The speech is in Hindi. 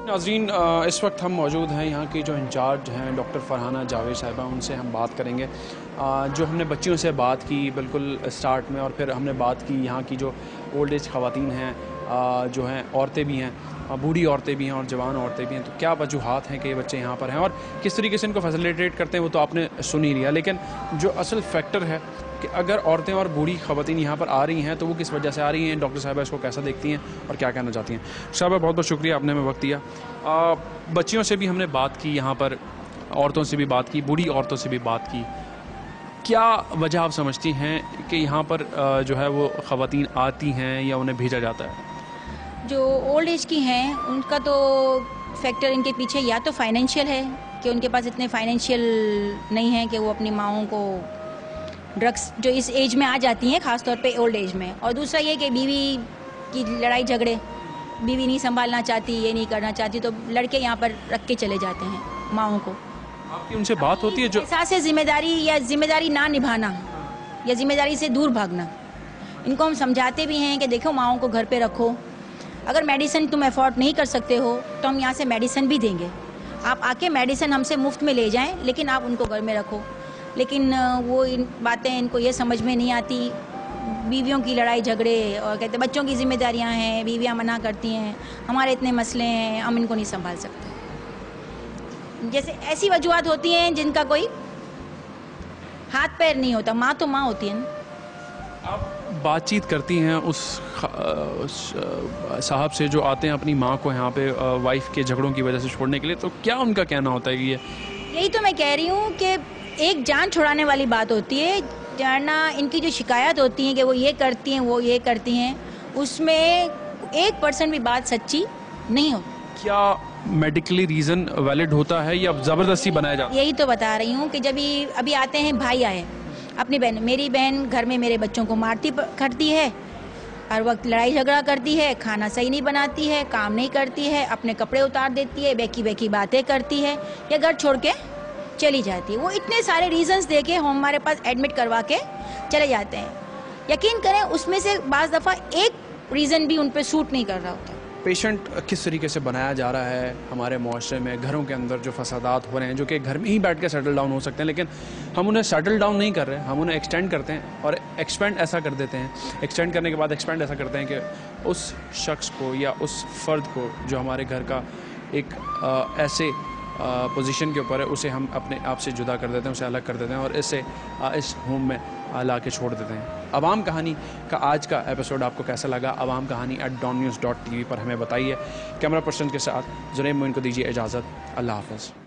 नाज़रीन, इस वक्त हम मौजूद हैं यहाँ की जो इंचार्ज हैं डॉक्टर फरहाना जावेद साहिबा, उनसे हम बात करेंगे। जो हमने बच्चियों से बात की बिल्कुल स्टार्ट में, और फिर हमने बात की यहाँ की जो ओल्ड एज ख़वातीन हैं, जो हैं औरतें भी हैं, बूढ़ी औरतें भी हैं और जवान औरतें भी हैं, तो क्या वजूहात हैं कि ये बच्चे यहाँ पर हैं और किस तरीके से इनको फैसिलिटेट करते हैं वो तो आपने सुन ही लिया। लेकिन जो असल फैक्टर है कि अगर औरतें और बूढ़ी ख़वातीन यहाँ पर आ रही हैं तो वो किस वजह से आ रही हैं, डॉक्टर साहिबा इसको कैसा देखती हैं और क्या कहना चाहती हैं। साहिबा, बहुत बहुत शुक्रिया, आपने हमें वक्त दिया। बच्चियों से भी हमने बात की, यहाँ पर औरतों से भी बात की, बूढ़ी औरतों से भी बात की। क्या वजह आप समझती हैं कि यहाँ पर जो है वो ख़वातीन आती हैं या उन्हें भेजा जाता है? जो ओल्ड एज की हैं उनका तो फैक्टर इनके पीछे या तो फाइनेंशियल है कि उनके पास इतने फाइनेंशियल नहीं है कि वो अपनी माओं को ड्रग्स जो इस एज में आ जाती हैं, ख़ास तौर पे ओल्ड एज में, और दूसरा ये कि बीवी की लड़ाई झगड़े, बीवी नहीं संभालना चाहती, ये नहीं करना चाहती, तो लड़के यहाँ पर रख के चले जाते हैं माओं को। आपकी उनसे बात होती है? जो एहसास है जिम्मेदारी या जिम्मेदारी ना निभाना या जिम्मेदारी से दूर भागना, इनको हम समझाते भी हैं कि देखो माओं को घर पे रखो, अगर मेडिसिन तुम अफोर्ड नहीं कर सकते हो तो हम यहाँ से मेडिसिन भी देंगे, आप आके मेडिसिन हमसे मुफ्त में ले जाएं, लेकिन आप उनको घर में रखो। लेकिन वो इन बातें इनको ये समझ में नहीं आती। बीवियों की लड़ाई झगड़े और कहते बच्चों की जिम्मेदारियां हैं, बीवियां मना करती हैं, हमारे इतने मसले हैं, हम इनको नहीं संभाल सकते। जैसे ऐसी वजूहत होती हैं जिनका कोई हाथ पैर नहीं होता। माँ तो माँ होती है ना। आप बातचीत करती हैं उस साहब से जो आते हैं अपनी माँ को यहाँ पे वाइफ के झगड़ों की वजह से छोड़ने के लिए, तो क्या उनका कहना होता है? ये यही तो मैं कह रही हूँ कि एक जान छुड़ाने वाली बात होती है, जानना इनकी जो शिकायत होती है कि वो ये करती हैं वो ये करती हैं, उसमें 1% भी बात सच्ची नहीं होती। क्या मेडिकली रीज़न वैलिड होता है या ज़बरदस्ती बनाया जाता है? यही तो बता रही हूँ कि जब अभी आते हैं, भाई आए, अपनी बहन, मेरी बहन घर में मेरे बच्चों को मारती करती है, हर वक्त लड़ाई झगड़ा करती है, खाना सही नहीं बनाती है, काम नहीं करती है, अपने कपड़े उतार देती है, बेकी बेकी बातें करती है या घर छोड़ के चली जाती है। वो इतने सारे रीजंस देके हमारे पास एडमिट करवा के चले जाते हैं। यकीन करें उसमें से बाज़ दफ़ा एक रीज़न भी उन पे सूट नहीं कर रहा होता। पेशेंट किस तरीके से बनाया जा रहा है हमारे मुआशरे में, घरों के अंदर जो फसादात हो रहे हैं, जो कि घर में ही बैठ के सेटल डाउन हो सकते हैं, लेकिन हम उन्हें सेटल डाउन नहीं कर रहे, हम उन्हें एक्सटेंड करते हैं और एक्सपेंड ऐसा कर देते हैं। एक्सटेंड करने के बाद एक्सपेंड ऐसा करते हैं कि उस शख्स को या उस फ़र्द को जो हमारे घर का एक ऐसे पोजीशन के ऊपर है, उसे हम अपने आप से जुदा कर देते हैं, उसे अलग कर देते हैं और इसे इस होम में ला के छोड़ देते हैं। अवाम कहानी का आज का एपिसोड आपको कैसा लगा? अवाम कहानी @dawnnews.tv पर हमें बताइए। कैमरा पर्सन के साथ जुनैद मोइन को दीजिए इजाज़त। अल्लाह हाफ़िज़।